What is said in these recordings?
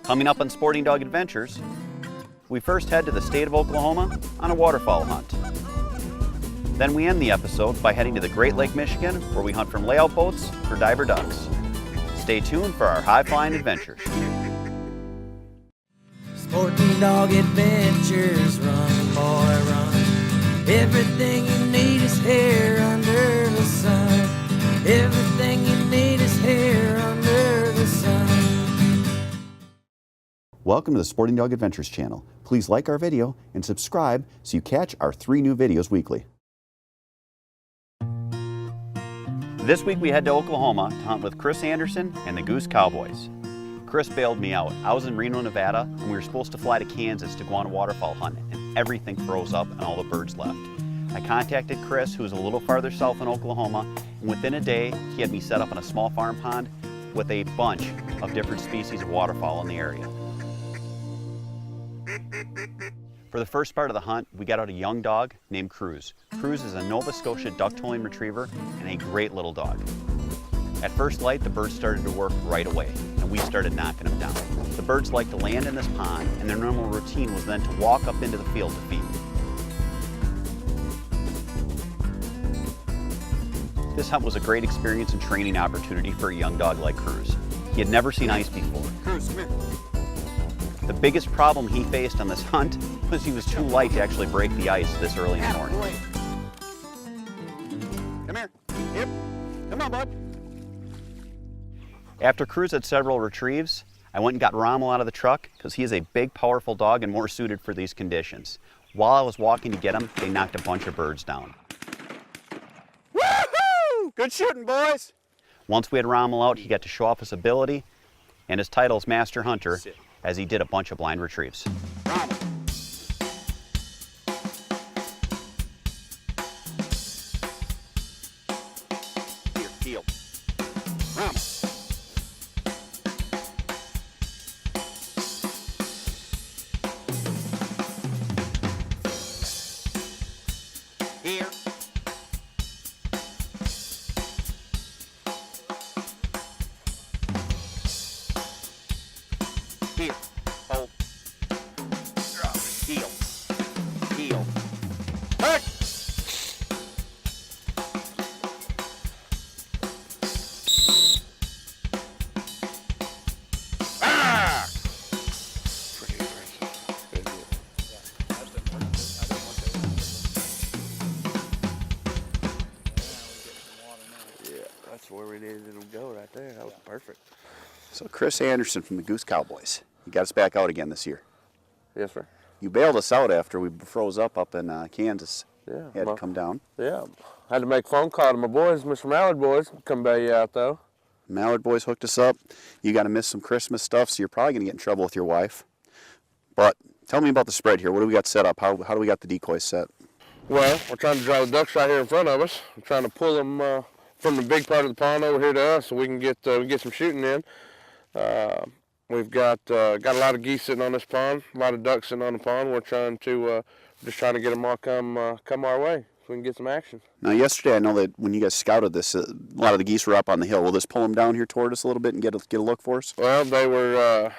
Coming up on Sporting Dog Adventures, we first head to the state of Oklahoma on a waterfowl hunt. Then we end the episode by heading to the Great Lake, Michigan, where we hunt from layout boats for diver ducks. Stay tuned for our high-flying adventures. Sporting Dog Adventures, run boy run. Everything you need is here under the sun. Everything you need is here under the sun. Welcome to the Sporting Dog Adventures channel. Please like our video and subscribe so you catch our 3 new videos weekly. This week we head to Oklahoma to hunt with Chris Anderson and the Goose Cowboys. Chris bailed me out. I was in Reno, Nevada, and we were supposed to fly to Kansas to go on a waterfowl hunt, and everything froze up and all the birds left. I contacted Chris, who was a little farther south in Oklahoma, and within a day he had me set up in a small farm pond with a bunch of different species of waterfowl in the area. For the first part of the hunt, we got out a young dog named Cruz. Cruz is a Nova Scotia duck-toeing retriever and a great little dog. At first light, the birds started to work right away, and we started knocking them down. The birds like to land in this pond, and their normal routine was then to walk up into the field to feed. This hunt was a great experience and training opportunity for a young dog like Cruz. He had never seen ice before. Cruz, come here. The biggest problem he faced on this hunt was he was too light to actually break the ice this early in the morning. Come here. Yep. Come on, bud. After Cruz had several retrieves, I went and got Rommel out of the truck because he is a big, powerful dog and more suited for these conditions. While I was walking to get him, they knocked a bunch of birds down. Woohoo! Good shooting, boys. Once we had Rommel out, he got to show off his ability and his title as Master Hunter, as he did a bunch of blind retrieves. Rommel. Here, heel. Rommel. Here. Here. Hold. Drop. Heel. Heel. Back. Ah! Pretty. Good deal. Yeah, that's where we needed to go right there. That was perfect. So Chris Anderson from the Goose Cowboys. He got us back out again this year. Yes, sir. You bailed us out after we froze up in Kansas. Yeah. You had to come down. Yeah. Had to make a phone call to my boys, Mr. Mallard boys, come bail you out though. Mallard boys hooked us up. You got to miss some Christmas stuff, so you're probably going to get in trouble with your wife. But tell me about the spread here. What do we got set up? How do we got the decoys set? Well, we're trying to draw the ducks right here in front of us. We're trying to pull them from the big part of the pond over here to us so we can get some shooting in. We've got a lot of geese sitting on this pond, a lot of ducks sitting on the pond. We're trying to just trying to get them all come our way so we can get some action. Now, yesterday I know that when you guys scouted this, a lot of the geese were up on the hill. Will this pull them down here toward us a little bit and get a look for us? Well, they were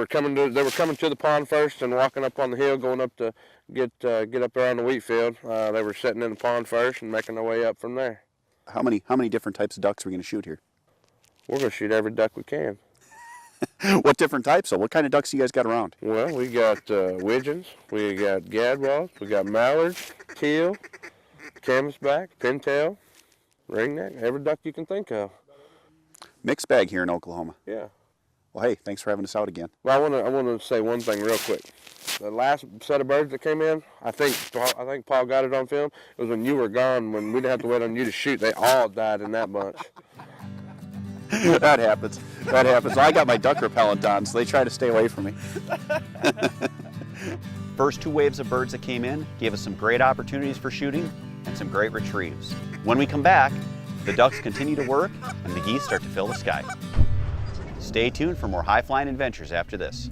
coming to the pond first and walking up on the hill, going up to get up there on the wheat field. They were sitting in the pond first and making their way up from there. How many different types of ducks are we going to shoot here? We're going to shoot every duck we can. What different types? So what kind of ducks you guys got around? Well, we got widgeons, we got gadwalls, we got mallards, teal, canvasback, pintail, ringneck, every duck you can think of. Mixed bag here in Oklahoma. Yeah. Well, hey, thanks for having us out again. Well, I want to say one thing real quick. The last set of birds that came in, I think Paul got it on film. It was when you were gone, when we didn't have to wait on you to shoot. They all died in that bunch. That happens. That happens. I got my duck repellent on, so they try to stay away from me. First 2 waves of birds that came in gave us some great opportunities for shooting and some great retrieves. When we come back, the ducks continue to work and the geese start to fill the sky. Stay tuned for more high-flying adventures after this.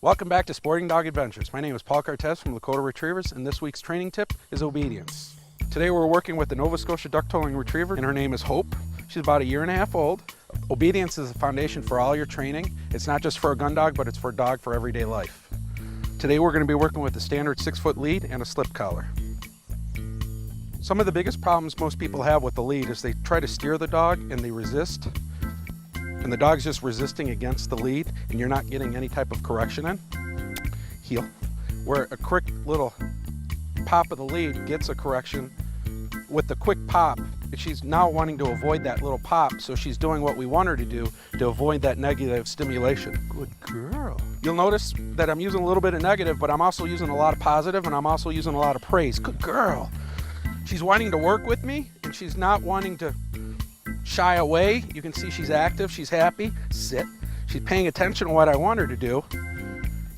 Welcome back to Sporting Dog Adventures. My name is Paul Cartez from Lakota Retrievers, and this week's training tip is obedience. Today we're working with the Nova Scotia duck-tolling retriever, and her name is Hope. She's about 1.5 years old. Obedience is the foundation for all your training. It's not just for a gun dog, but it's for a dog for everyday life. Today we're going to be working with a standard 6-foot lead and a slip collar. Some of the biggest problems most people have with the lead is they try to steer the dog and they resist. And the dog's just resisting against the lead and you're not getting any type of correction in. Heel. Where a quick little pop of the lead gets a correction. With the quick pop, she's now wanting to avoid that little pop, so she's doing what we want her to do to avoid that negative stimulation. Good girl. You'll notice that I'm using a little bit of negative, but I'm also using a lot of positive, and I'm also using a lot of praise. Good girl. She's wanting to work with me, and she's not wanting to shy away. You can see she's active, she's happy. Sit. She's paying attention to what I want her to do,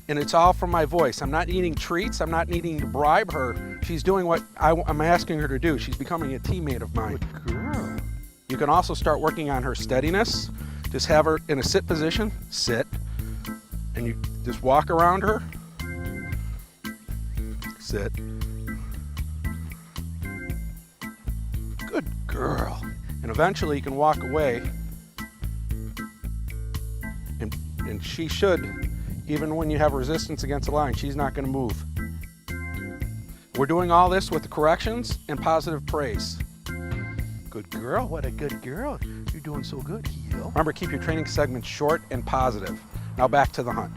and it's all from my voice. I'm not needing treats, I'm not needing to bribe her. She's doing what I'm asking her to do. She's becoming a teammate of mine. Good girl. You can also start working on her steadiness. Just have her in a sit position, sit, and you just walk around her, sit. Good girl. And eventually you can walk away, and she should, even when you have resistance against the line, she's not going to move. We're doing all this with the corrections and positive praise. Good girl, what a good girl. You're doing so good, Heel. Remember, keep your training segments short and positive. Now back to the hunt.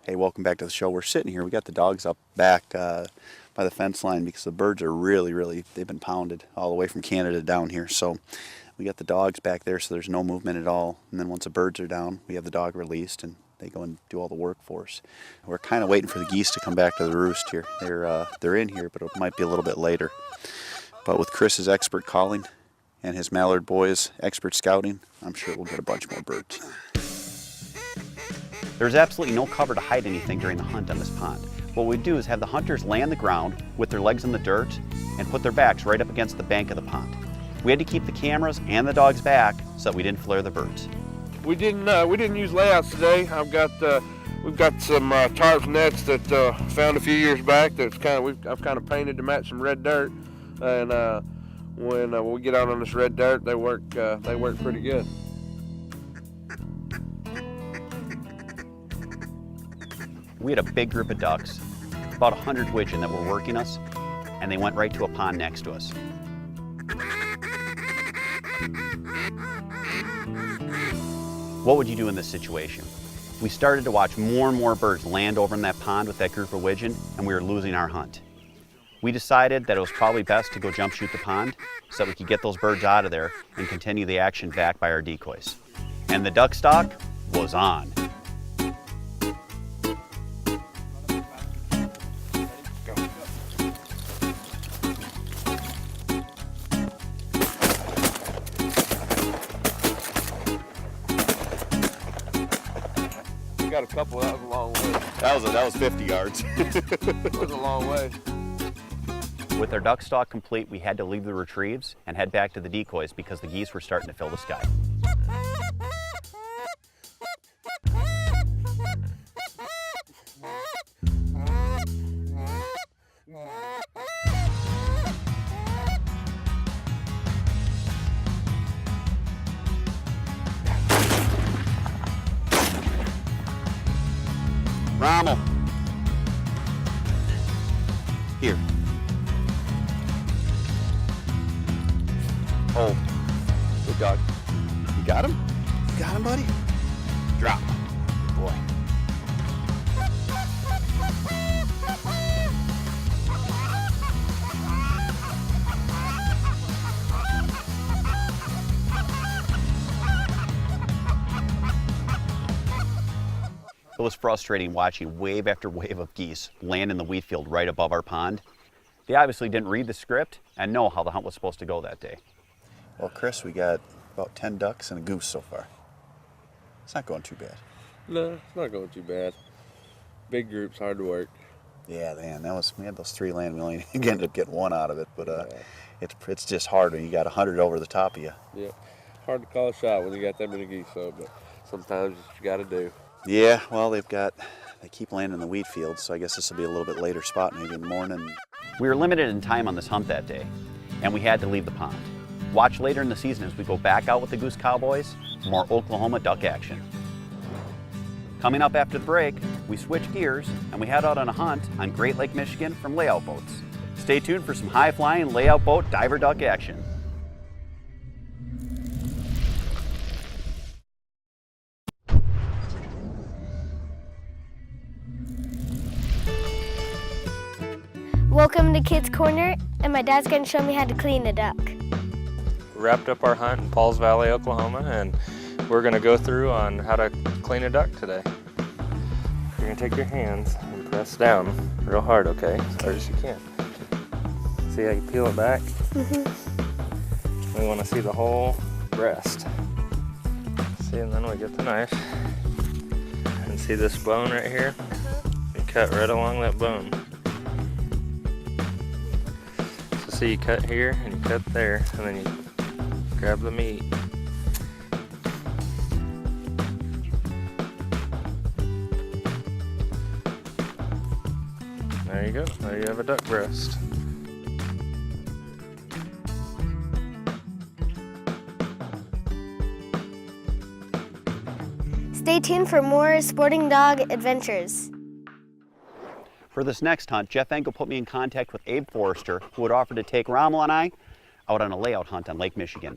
Hey, welcome back to the show. We're sitting here. We got the dogs up back by the fence line because the birds are really, they've been pounded all the way from Canada down here. So we got the dogs back there, so there's no movement at all. And then once the birds are down, we have the dog released and they go and do all the work for us. We're kind of waiting for the geese to come back to the roost here. They're in here, but it might be a little bit later. But with Chris's expert calling and his Mallard boys' expert scouting, I'm sure we'll get a bunch more birds. There's absolutely no cover to hide anything during the hunt on this pond. What we do is have the hunters lay on the ground with their legs in the dirt and put their backs right up against the bank of the pond. We had to keep the cameras and the dogs back so that we didn't flare the birds. We didn't use layouts today. We've got some tarp nets that found a few years back. I've kind of painted to match some red dirt, and when we get out on this red dirt, they work pretty good. We had a big group of ducks, about 100 widgeon that were working us, and they went right to a pond next to us. What would you do in this situation? We started to watch more and more birds land over in that pond with that group of widgeon, and we were losing our hunt. We decided that it was probably best to go jump shoot the pond so that we could get those birds out of there and continue the action back by our decoys. And the duck stock was on. Got a couple. That was a long way. That was 50 yards. It was a long way. With our duck stock complete, we had to leave the retrieves and head back to the decoys because the geese were starting to fill the sky. Rommel. Here. Hold. Good dog. You got him? You got him, buddy? Drop. Good boy. It was frustrating watching wave after wave of geese land in the wheat field right above our pond. They obviously didn't read the script and know how the hunt was supposed to go that day. Well, Chris, we got about 10 ducks and a goose so far. It's not going too bad. No, it's not going too bad. Big groups, hard to work. Yeah, man, we had those 3 land. We only ended up getting 1 out of it, but it's just hard when you got 100 over the top of you. Yeah, hard to call a shot when you got that many geese, though. But Sometimes you got to do. Yeah, well, they keep landing in the wheat fields, so I guess this will be a little bit later spot, maybe in the morning. We were limited in time on this hunt that day, and we had to leave the pond. Watch later in the season as we go back out with the Goose Cowboys for more Oklahoma duck action. Coming up after the break, we switch gears and we head out on a hunt on Great Lake, Michigan from layout boats. Stay tuned for some high-flying layout boat diver duck action. Welcome to Kids Corner, and my dad's going to show me how to clean a duck. Wrapped up our hunt in Pauls Valley, Oklahoma, and we're going to go through on how to clean a duck today. You're going to take your hands and press down real hard, okay? As hard as you can. See how you peel it back? Mm-hmm. We want to see the whole breast. See, and then we get the knife. And see this bone right here? You cut right along that bone. So see, you cut here and you cut there, and then you grab the meat. There you go. There you have a duck breast. Stay tuned for more sporting dog adventures. For this next hunt, Jeff Engel put me in contact with Abe Forrester, who would offer to take Rommel and I out on a layout hunt on Lake Michigan.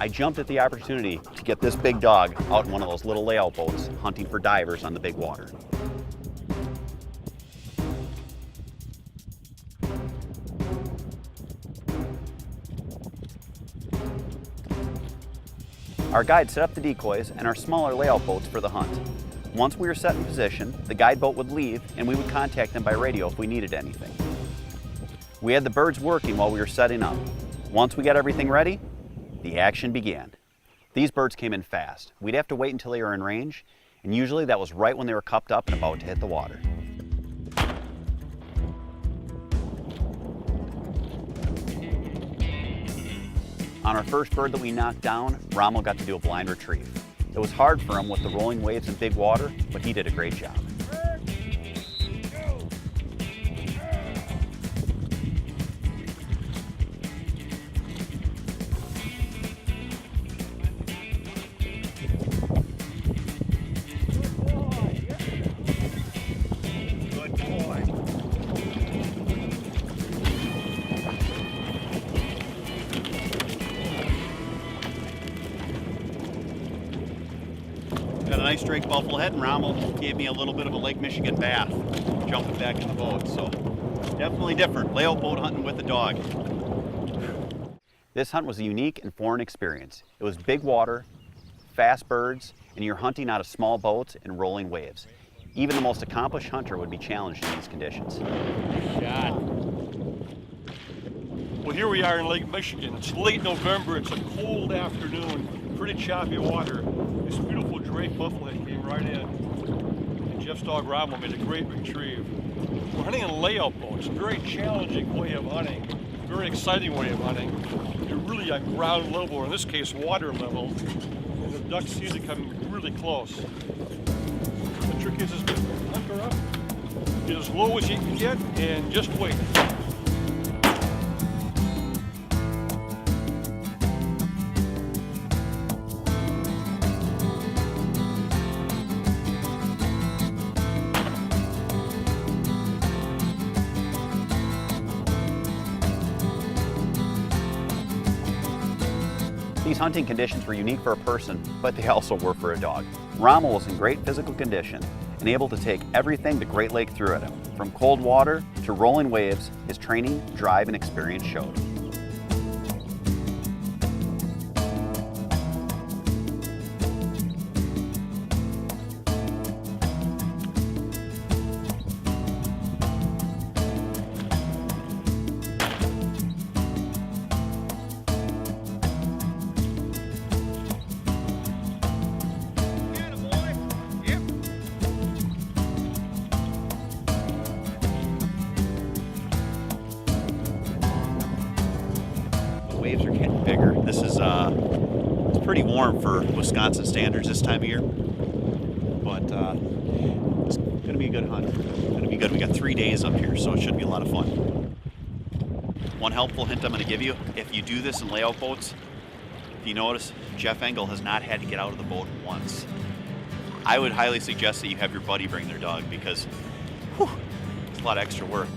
I jumped at the opportunity to get this big dog out in one of those little layout boats hunting for divers on the big water. Our guide set up the decoys and our smaller layout boats for the hunt. Once we were set in position, the guide boat would leave and we would contact them by radio if we needed anything. We had the birds working while we were setting up. Once we got everything ready, the action began. These birds came in fast. We'd have to wait until they were in range, and usually that was right when they were cupped up and about to hit the water. On our first bird that we knocked down, Rommel got to do a blind retrieve. It was hard for him with the rolling waves and big water, but he did a great job. Got a nice straight bufflehead, and Rommel gave me a little bit of a Lake Michigan bath, jumping back in the boat. So definitely different, layout boat hunting with a dog. This hunt was a unique and foreign experience. It was big water, fast birds, and you're hunting out of small boats and rolling waves. Even the most accomplished hunter would be challenged in these conditions. Shot. Well, here we are in Lake Michigan. It's late November. It's a cold afternoon, pretty choppy water. This beautiful Drake bufflehead came right in, and Jeff's dog Rommel made a great retrieve. We're hunting in layout boats. A very challenging way of hunting, very exciting way of hunting. You're really on ground level, or in this case, water level, and the ducks seem to come really close. The trick is to hunt her up, get as low as you can get, and just wait. These hunting conditions were unique for a person, but they also were for a dog. Rommel was in great physical condition and able to take everything the Great Lake threw at him. From cold water to rolling waves, his training, drive, and experience showed. Waves are getting bigger. This is it's pretty warm for Wisconsin standards this time of year. it's going to be a good hunt. It's going to be good. We got 3 days up here, so it should be a lot of fun. One helpful hint I'm going to give you, if you do this in layout boats, if you notice, Jeff Engel has not had to get out of the boat once. I would highly suggest that you have your buddy bring their dog because it's a lot of extra work.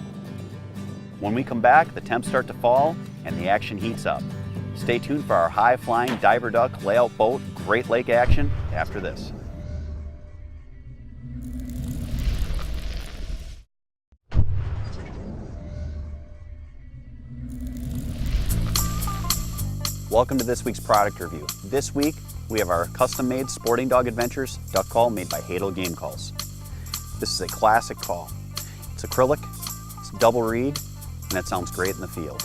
When we come back, the temps start to fall and the action heats up. Stay tuned for our high-flying diver duck layout boat Great Lake action after this. Welcome to this week's product review. This week, we have our custom-made Sporting Dog Adventures duck call made by Hadel Game Calls. This is a classic call. It's acrylic, it's double reed, and it sounds great in the field.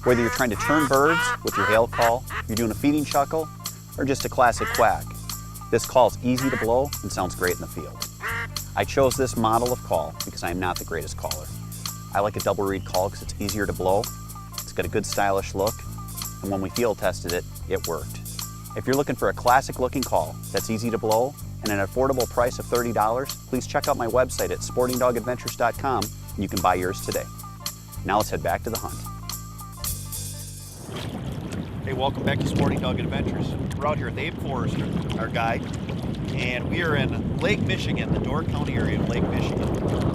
Whether you're trying to turn birds with your hail call, you're doing a feeding chuckle, or just a classic quack, this call is easy to blow and sounds great in the field. I chose this model of call because I am not the greatest caller. I like a double reed call because it's easier to blow, it's got a good stylish look, and when we field tested it, it worked. If you're looking for a classic looking call that's easy to blow and an affordable price of $30, please check out my website at sportingdogadventures.com and you can buy yours today. Now let's head back to the hunt. Hey, welcome back to Sporting Dog Adventures. We're out here with Abe Forrester, our guide, and we are in Lake Michigan, the Door County area of Lake Michigan.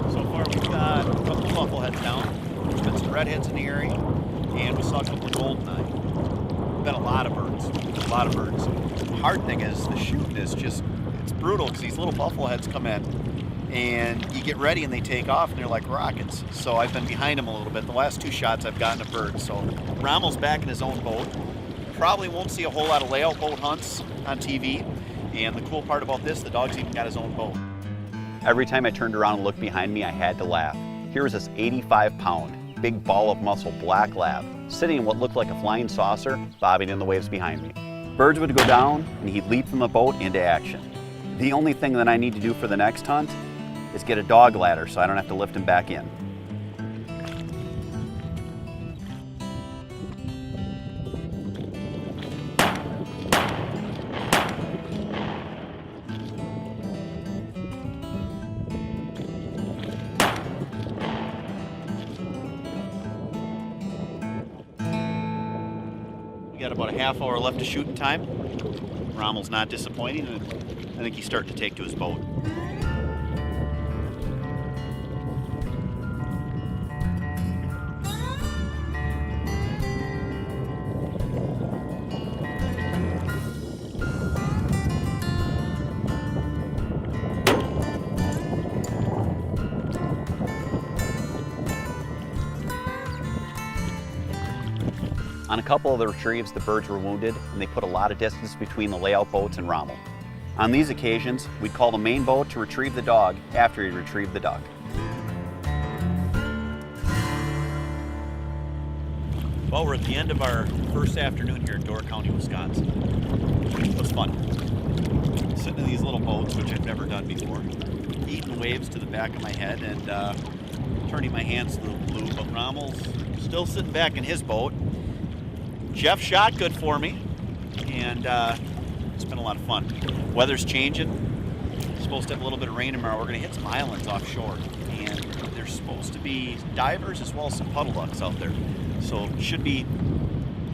So far we've got a couple of buffleheads down, we've got some redheads in the area, and we saw a couple of goldeneye. Been a lot of birds, The hard thing is the shooting is just, it's brutal because these little buffleheads come in and you get ready and they take off and they're like rockets. So I've been behind them a little bit. The last 2 shots I've gotten a bird. So Rommel's back in his own boat. Probably won't see a whole lot of layout boat hunts on TV. And the cool part about this, the dog's even got his own boat. Every time I turned around and looked behind me, I had to laugh. Here was this 85-pound, big ball of muscle black lab, sitting in what looked like a flying saucer, bobbing in the waves behind me. Birds would go down, and he'd leap from the boat into action. The only thing that I need to do for the next hunt is get a dog ladder so I don't have to lift him back in. Got about a half hour left of shooting time. Rommel's not disappointing, and I think he's starting to take to his boat. On a couple of the retrieves, the birds were wounded and they put a lot of distance between the layout boats and Rommel. On these occasions, we'd call the main boat to retrieve the dog after he retrieved the duck. Well, we're at the end of our first afternoon here in Door County, Wisconsin. It was fun. Sitting in these little boats, which I've never done before, eating waves to the back of my head and turning my hands a little blue, but Rommel's still sitting back in his boat. Jeff shot good for me, and it's been a lot of fun. Weather's changing. It's supposed to have a little bit of rain tomorrow. We're going to hit some islands offshore, and there's supposed to be divers as well as some puddle ducks out there. So it should be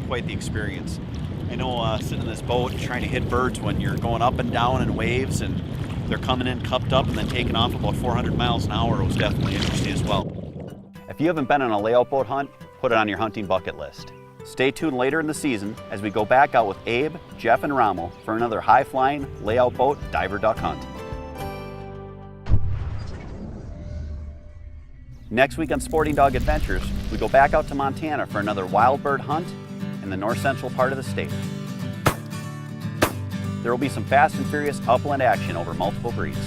quite the experience. I know sitting in this boat trying to hit birds when you're going up and down in waves and they're coming in cupped up and then taking off about 400 miles an hour was definitely interesting as well. If you haven't been on a layout boat hunt, put it on your hunting bucket list. Stay tuned later in the season as we go back out with Abe, Jeff, and Rommel for another high-flying layout boat diver duck hunt. Next week on Sporting Dog Adventures, we go back out to Montana for another wild bird hunt in the north central part of the state. There will be some fast and furious upland action over multiple breeds.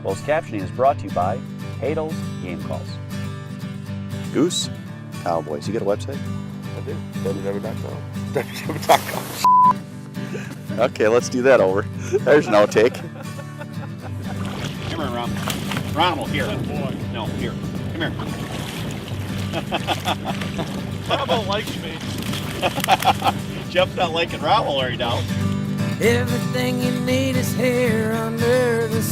Closed captioning is brought to you by Hadel's Game Calls. Goose Cowboys. You got a website? I do. www.com. www.com. Okay, let's do that over. There's no take. Come here, Rommel. Rommel, here. No, here. Come here. Bravo likes me. Jeff's not liking Rottweiler right now. Everything you need is here under the